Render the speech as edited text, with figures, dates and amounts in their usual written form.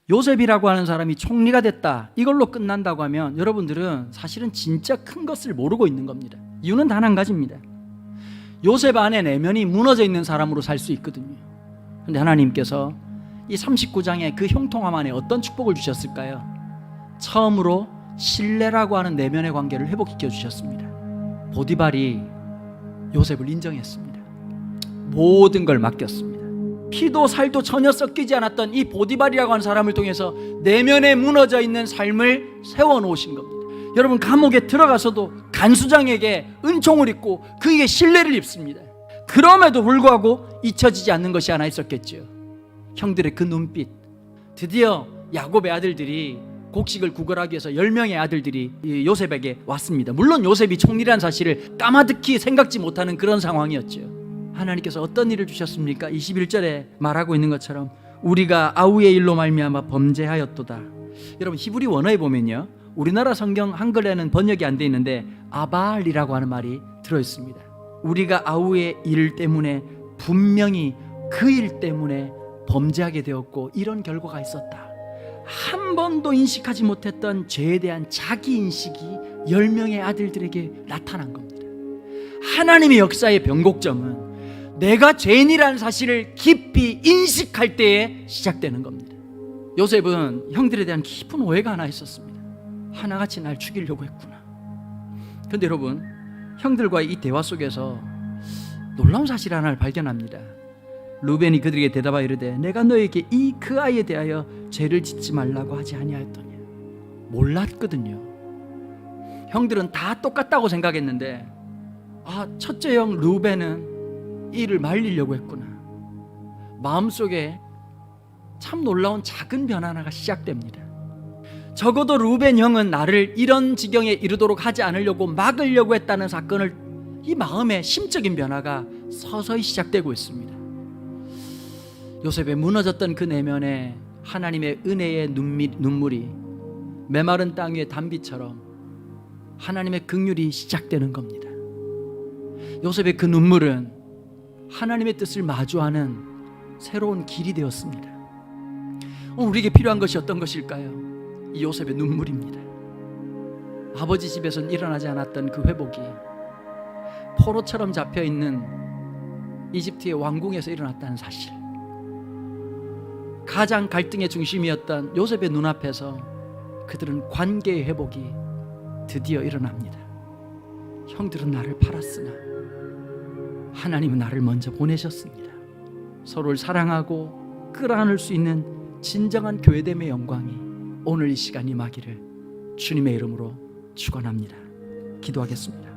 요셉이라고 하는 사람이 총리가 됐다, 이걸로 끝난다고 하면 여러분들은 사실은 진짜 큰 것을 모르고 있는 겁니다. 이유는 단 한 가지입니다. 요셉 안에 내면이 무너져 있는 사람으로 살 수 있거든요. 그런데 하나님께서 이 39장의 그 형통함 안에 어떤 축복을 주셨을까요? 처음으로 신뢰라고 하는 내면의 관계를 회복시켜 주셨습니다. 보디발이 요셉을 인정했습니다. 모든 걸 맡겼습니다. 피도 살도 전혀 섞이지 않았던 이 보디발이라고 하는 사람을 통해서 내면에 무너져 있는 삶을 세워놓으신 겁니다. 여러분, 감옥에 들어가서도 간수장에게 은총을 입고 그에게 신뢰를 입습니다. 그럼에도 불구하고 잊혀지지 않는 것이 하나 있었겠죠. 형들의 그 눈빛. 드디어 야곱의 아들들이 곡식을 구걸하기 위해서 10명의 아들들이 요셉에게 왔습니다. 물론 요셉이 총리라는 사실을 까마득히 생각지 못하는 그런 상황이었죠. 하나님께서 어떤 일을 주셨습니까? 21절에 말하고 있는 것처럼 우리가 아우의 일로 말미암아 범죄하였도다. 여러분, 히브리 원어에 보면요, 우리나라 성경 한글에는 번역이 안 돼 있는데 아발이라고 하는 말이 들어있습니다. 우리가 아우의 일 때문에 분명히 그 일 때문에 범죄하게 되었고 이런 결과가 있었다. 한 번도 인식하지 못했던 죄에 대한 자기인식이 10명의 아들들에게 나타난 겁니다. 하나님의 역사의 변곡점은 내가 죄인이라는 사실을 깊이 인식할 때에 시작되는 겁니다. 요셉은 형들에 대한 깊은 오해가 하나 있었습니다. 하나같이 날 죽이려고 했구나. 그런데 여러분, 형들과의 이 대화 속에서 놀라운 사실 하나를 발견합니다. 루벤이 그들에게 대답하여 이르되 내가 너에게 그 아이에 대하여 죄를 짓지 말라고 하지 아니하였더냐. 몰랐거든요. 형들은 다 똑같다고 생각했는데 첫째 형 루벤은 이를 말리려고 했구나. 마음속에 참 놀라운 작은 변화 하나가 시작됩니다. 적어도 루벤 형은 나를 이런 지경에 이르도록 하지 않으려고 막으려고 했다는 사건을, 이 마음의 심적인 변화가 서서히 시작되고 있습니다. 요셉의 무너졌던 그 내면에 하나님의 은혜의 눈물이 메마른 땅 위의 단비처럼 하나님의 긍휼이 시작되는 겁니다. 요셉의 그 눈물은 하나님의 뜻을 마주하는 새로운 길이 되었습니다. 우리에게 필요한 것이 어떤 것일까요? 이 요셉의 눈물입니다. 아버지 집에서는 일어나지 않았던 그 회복이 포로처럼 잡혀있는 이집트의 왕궁에서 일어났다는 사실, 가장 갈등의 중심이었던 요셉의 눈앞에서 그들은 관계의 회복이 드디어 일어납니다. 형들은 나를 팔았으나 하나님은 나를 먼저 보내셨습니다. 서로를 사랑하고 끌어안을 수 있는 진정한 교회됨의 영광이 오늘 이 시간 임하기를 주님의 이름으로 축원합니다. 기도하겠습니다.